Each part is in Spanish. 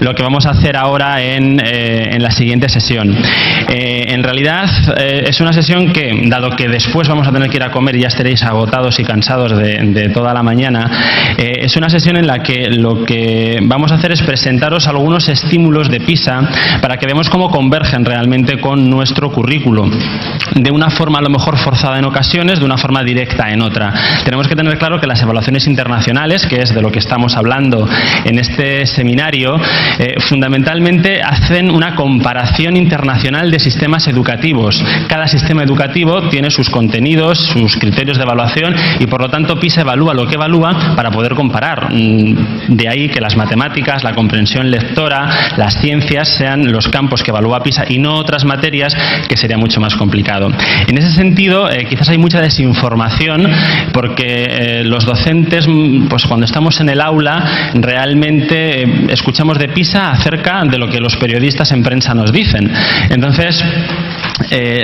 lo que vamos a hacer ahora en la siguiente sesión. En realidad es una sesión que, dado que después vamos a tener que ir a comer y ya estaréis agotados y cansados de toda la mañana, es una sesión en la que lo que vamos a hacer es presentaros algunos estímulos de PISA para que veamos cómo convergen realmente con nuestro currículo, de una forma a lo mejor forzada en ocasiones, de una forma directa en otra. Tenemos que tener claro que las evaluaciones internacionales, que es de lo que estamos hablando en este seminario, fundamentalmente hacen una comparación internacional de sistemas educativos. Cada sistema educativo tiene sus contenidos, sus criterios de evaluación y por lo tanto PISA evalúa lo que evalúa para poder comparar. De ahí que las matemáticas, la comprensión lectora, las ciencias sean los campos que evalúa PISA y no otras materias, que sería mucho más complicado. En ese sentido, quizás hay mucha desinformación porque los docentes, pues cuando estamos en el aula, realmente escuchamos de PISA acerca de lo que los periodistas en prensa nos dicen. Entonces,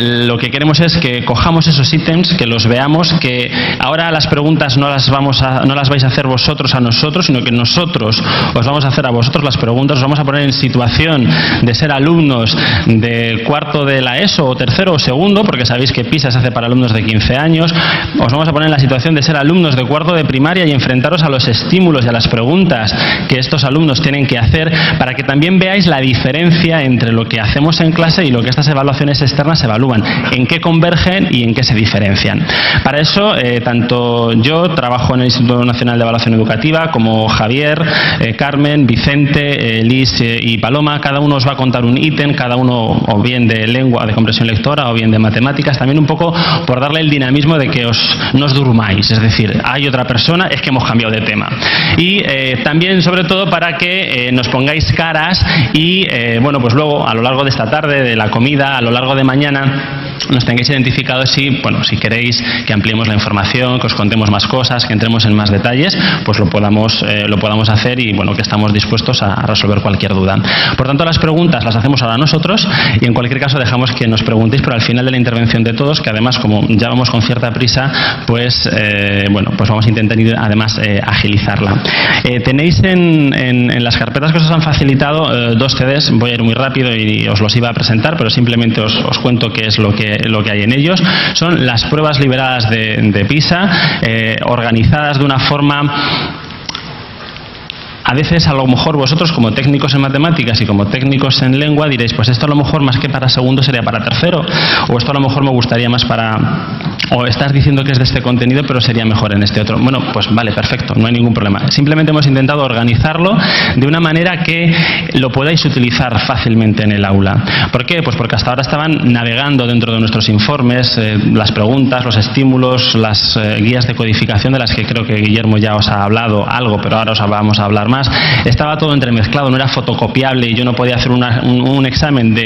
lo que queremos es que cojamos esos ítems, que los veamos, que ahora las preguntas no las vais a hacer vosotros a nosotros, sino que nosotros os vamos a hacer a vosotros las preguntas, os vamos a poner en situación de ser alumnos de cuarto de la ESO o tercero o segundo, porque sabéis que PISA se hace para alumnos de 15 años, os vamos a poner en la situación de ser alumnos de cuarto de primaria y enfrentaros a los estímulos y a las preguntas que estos alumnos tienen que hacer para que también veáis la diferencia entre lo que hacemos en clase y lo que estas evaluaciones externas evalúan, en qué convergen y en qué se diferencian. Para eso, tanto yo trabajo en el Instituto Nacional de Evaluación Educativa, como Javier, Carmen, Vicente, Liz y Paloma. Cada uno os va a contar un ítem, cada uno o bien de lengua, de comprensión lectora, o bien de matemáticas, también un poco por darle el dinamismo de que no os durmáis, es decir, hay otra persona, es que hemos cambiado de tema. Y también, sobre todo, para que nos pongáis caras y, bueno, pues luego, a lo largo de esta tarde, de la comida, a lo largo de mañana, nos tengáis identificados y, bueno, si queréis que ampliemos la información, que os contemos más cosas, que entremos en más detalles, pues lo podamos hacer y, bueno, que estamos dispuestos a resolver cualquier duda. Por tanto, las preguntas las hacemos ahora nosotros y en cualquier caso dejamos que nos preguntéis, pero al final de la intervención de todos, que además, como ya vamos con cierta prisa, pues, bueno, pues vamos a intentar además agilizarla. Tenéis en las carpetas que os han facilitado dos CDs, voy a ir muy rápido y os los iba a presentar, pero simplemente os cuento qué es lo que hay en ellos. Son las pruebas liberadas de PISA, organizadas de una forma... A veces, a lo mejor, vosotros como técnicos en matemáticas y como técnicos en lengua diréis, pues esto a lo mejor más que para segundo sería para tercero, o esto a lo mejor me gustaría más para... O estás diciendo que es de este contenido, pero sería mejor en este otro. Bueno, pues vale, perfecto, no hay ningún problema. Simplemente hemos intentado organizarlo de una manera que lo podáis utilizar fácilmente en el aula. ¿Por qué? Pues porque hasta ahora estaban navegando dentro de nuestros informes, las preguntas, los estímulos, las guías de codificación, de las que creo que Guillermo ya os ha hablado algo, pero ahora os vamos a hablar más. Estaba todo entremezclado, no era fotocopiable y yo no podía hacer un examen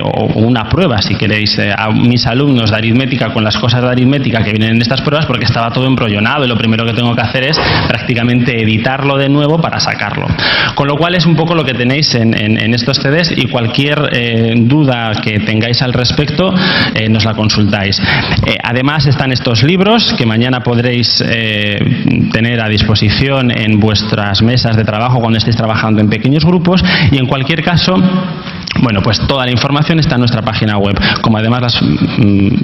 o una prueba, si queréis, a mis alumnos de aritmética con las cosas de aritmética que vienen en estas pruebas, porque estaba todo embrolonado y lo primero que tengo que hacer es prácticamente editarlo de nuevo para sacarlo. Con lo cual es un poco lo que tenéis en estos CDs y cualquier duda que tengáis al respecto nos la consultáis. Además están estos libros que mañana podréis tener a disposición en vuestras mesas de trabajo cuando estéis trabajando en pequeños grupos y en cualquier caso, bueno, pues toda la información está en nuestra página web. Como además las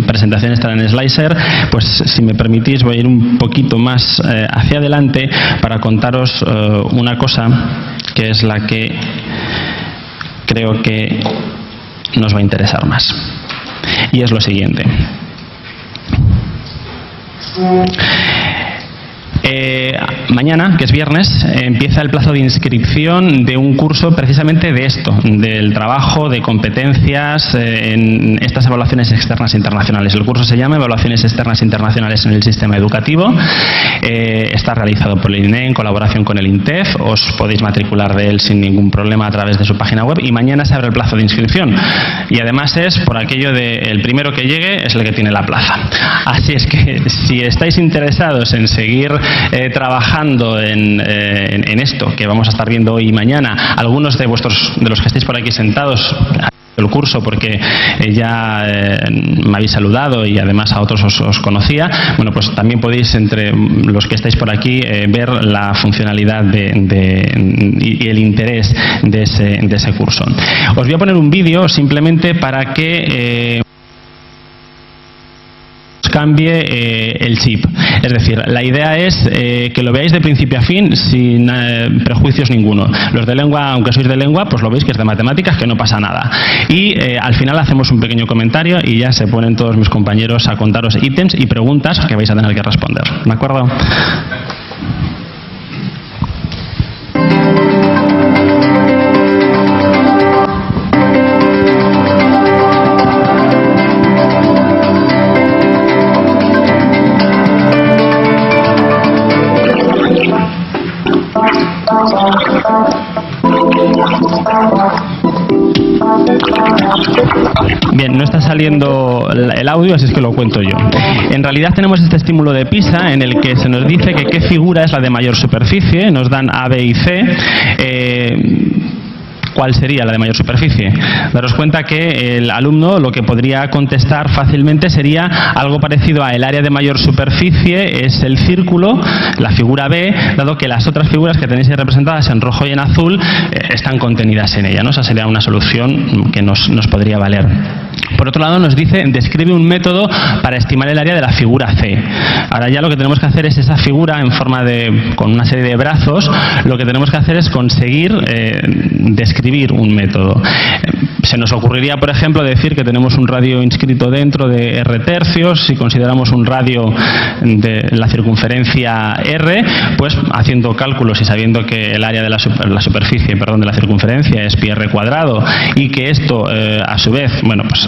presentaciones están en Slicer, pues si me permitís voy a ir un poquito más hacia adelante para contaros una cosa que es la que creo que nos va a interesar más. Y es lo siguiente. Mañana, que es viernes, empieza el plazo de inscripción de un curso precisamente de esto, del trabajo de competencias en estas evaluaciones externas internacionales. El curso se llama Evaluaciones Externas Internacionales en el Sistema Educativo. Está realizado por el INE en colaboración con el INTEF. Os podéis matricular de él sin ningún problema a través de su página web y mañana se abre el plazo de inscripción. Y además es por aquello de el primero que llegue es el que tiene la plaza. Así es que si estáis interesados en seguir trabajando en esto que vamos a estar viendo hoy y mañana, algunos de los que estáis por aquí sentados el curso porque ya me habéis saludado y además a otros os conocía, bueno, pues también podéis, entre los que estáis por aquí, ver la funcionalidad y el interés de ese curso. Os voy a poner un vídeo simplemente para que cambie el chip. Es decir, la idea es que lo veáis de principio a fin sin prejuicios ninguno. Los de lengua, aunque sois de lengua, pues lo veis que es de matemáticas, que no pasa nada. Y al final hacemos un pequeño comentario y ya se ponen todos mis compañeros a contaros ítems y preguntas que vais a tener que responder. ¿De acuerdo? Bien, no está saliendo el audio, así es que lo cuento yo. En realidad tenemos este estímulo de PISA en el que se nos dice que qué figura es la de mayor superficie, nos dan A, B y C. ¿Cuál sería la de mayor superficie? Daros cuenta que el alumno lo que podría contestar fácilmente sería algo parecido a el área de mayor superficie es el círculo, la figura B, dado que las otras figuras que tenéis ahí representadas en rojo y en azul están contenidas en ella, ¿no? Esa sería una solución que nos podría valer. Por otro lado nos dice, describe un método para estimar el área de la figura C. Ahora ya lo que tenemos que hacer es esa figura en forma con una serie de brazos, lo que tenemos que hacer es conseguir describir un método. Se nos ocurriría, por ejemplo, decir que tenemos un radio inscrito dentro de R tercios. Si consideramos un radio de la circunferencia R, pues haciendo cálculos y sabiendo que el área de la superficie de la circunferencia es pi r cuadrado y que esto, a su vez, bueno, pues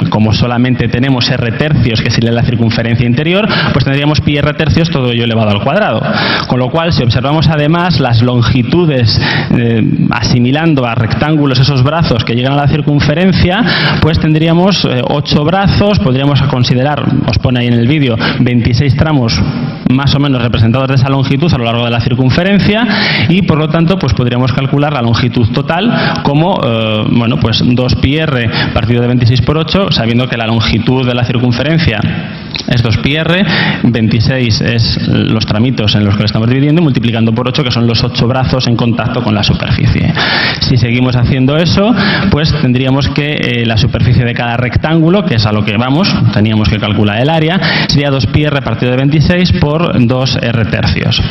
como solamente tenemos R tercios, que sería la circunferencia interior, pues tendríamos pi r tercios todo ello elevado al cuadrado. Con lo cual, si observamos además las longitudes asimilando a rectángulos esos brazos que llegan a la circunferencia, pues tendríamos 8 brazos, podríamos considerar, os pone ahí en el vídeo, 26 tramos más o menos representados de esa longitud a lo largo de la circunferencia y por lo tanto pues podríamos calcular la longitud total como bueno, pues 2 pi r partido de 26 por 8, sabiendo que la longitud de la circunferencia es 2 pi r, 26 es los tramitos en los que lo estamos dividiendo, multiplicando por 8, que son los 8 brazos en contacto con la superficie. Si seguimos haciendo eso, pues tendríamos que la superficie de cada rectángulo, que es a lo que vamos, teníamos que calcular el área, sería 2 pi r partido de 26 por 2 r tercios.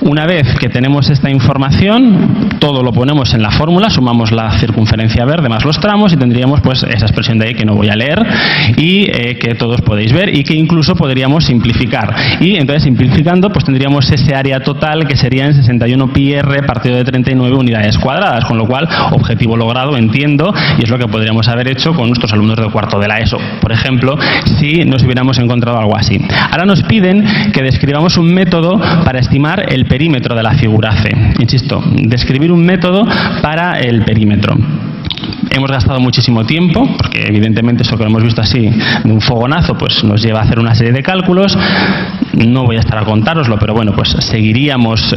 Una vez que tenemos esta información, todo lo ponemos en la fórmula, sumamos la circunferencia verde más los tramos y tendríamos pues esa expresión de ahí que no voy a leer y que todos podéis ver y que incluso podríamos simplificar. Y entonces simplificando pues tendríamos ese área total que sería en 61 pi r partido de 39 unidades cuadradas, con lo cual objetivo logrado, entiendo, y es lo que podríamos haber hecho con nuestros alumnos de cuarto de la ESO, por ejemplo, si nos hubiéramos encontrado algo así. Ahora nos piden que describamos un método para estimar el perímetro de la figura C. Insisto, describir un método para el perímetro. Hemos gastado muchísimo tiempo, porque evidentemente eso que lo hemos visto así de un fogonazo, pues nos lleva a hacer una serie de cálculos. No voy a estar a contároslo, pero bueno, pues seguiríamos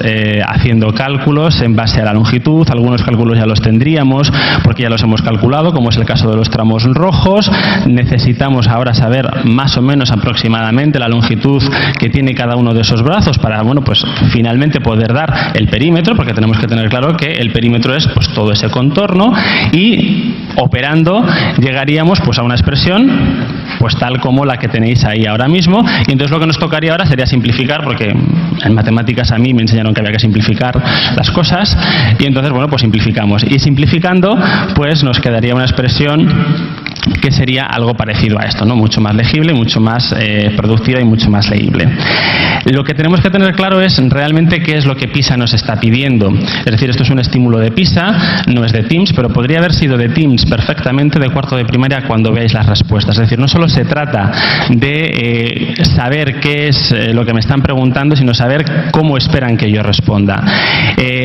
haciendo cálculos en base a la longitud. Algunos cálculos ya los tendríamos, porque ya los hemos calculado, como es el caso de los tramos rojos. Necesitamos ahora saber más o menos aproximadamente la longitud que tiene cada uno de esos brazos para, bueno, pues finalmente poder dar el perímetro, porque tenemos que tener claro que el perímetro es pues todo ese contorno y operando llegaríamos pues a una expresión pues tal como la que tenéis ahí ahora mismo y entonces lo que nos tocaría ahora sería simplificar, porque en matemáticas a mí me enseñaron que había que simplificar las cosas y entonces bueno, pues simplificamos y simplificando pues nos quedaría una expresión que sería algo parecido a esto, ¿no? Mucho más legible, mucho más productiva y mucho más leíble. Lo que tenemos que tener claro es realmente qué es lo que PISA nos está pidiendo. Es decir, esto es un estímulo de PISA, no es de TIMSS, pero podría haber sido de TIMSS perfectamente de cuarto de primaria cuando veáis las respuestas. Es decir, no solo se trata de saber qué es lo que me están preguntando, sino saber cómo esperan que yo responda.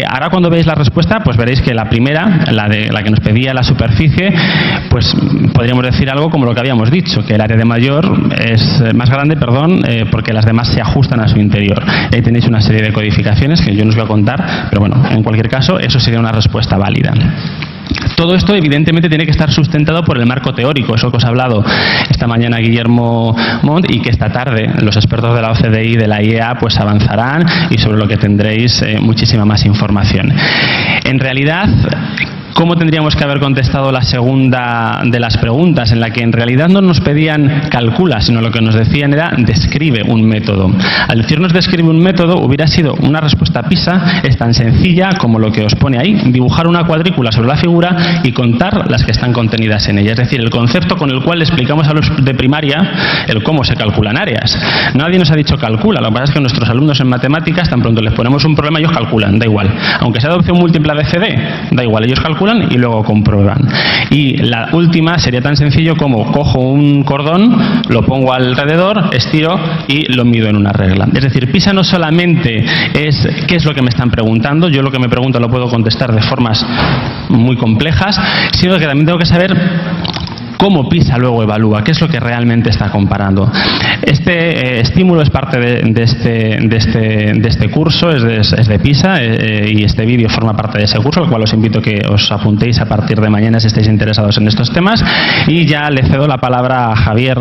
Ahora cuando veáis la respuesta, pues veréis que la primera, la que nos pedía la superficie, pues podríamos decir algo como lo que habíamos dicho, que el área de mayor es más grande, porque las demás se ajustan a su interior. Ahí tenéis una serie de codificaciones que yo no os voy a contar, pero bueno, en cualquier caso, eso sería una respuesta válida. Todo esto evidentemente tiene que estar sustentado por el marco teórico, eso que os ha hablado esta mañana Guillermo Montt, y que esta tarde los expertos de la OCDE y de la IEA pues avanzarán, y sobre lo que tendréis muchísima más información. En realidad, ¿cómo tendríamos que haber contestado la segunda de las preguntas, en la que en realidad no nos pedían calcula, sino lo que nos decían era describe un método? Al decirnos describe un método, hubiera sido una respuesta PISA, es tan sencilla como lo que os pone ahí, dibujar una cuadrícula sobre la figura y contar las que están contenidas en ella. Es decir, el concepto con el cual le explicamos a los de primaria el cómo se calculan áreas. Nadie nos ha dicho calcula, lo que pasa es que nuestros alumnos en matemáticas, tan pronto les ponemos un problema, ellos calculan, da igual. Aunque sea de opción múltipla de CD, da igual, ellos calculan y luego comprueban. Y la última sería tan sencillo como cojo un cordón, lo pongo alrededor, estiro y lo mido en una regla. Es decir, PISA no solamente es qué es lo que me están preguntando, yo lo que me pregunto lo puedo contestar de formas muy complejas, sino que también tengo que saber cómo PISA luego evalúa, qué es lo que realmente está comparando. Este estímulo es parte de este curso, es de PISA, y este vídeo forma parte de ese curso, al cual os invito a que os apuntéis a partir de mañana si estáis interesados en estos temas. Y ya le cedo la palabra a Javier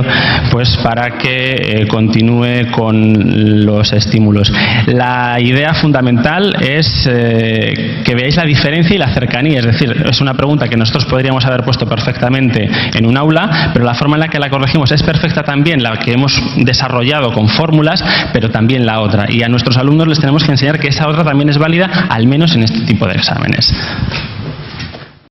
pues para que continúe con los estímulos. La idea fundamental es que veáis la diferencia y la cercanía, es decir, es una pregunta que nosotros podríamos haber puesto perfectamente en un aula, pero la forma en la que la corregimos es perfecta también, la que hemos desarrollado con fórmulas, pero también la otra. Y a nuestros alumnos les tenemos que enseñar que esa otra también es válida, al menos en este tipo de exámenes.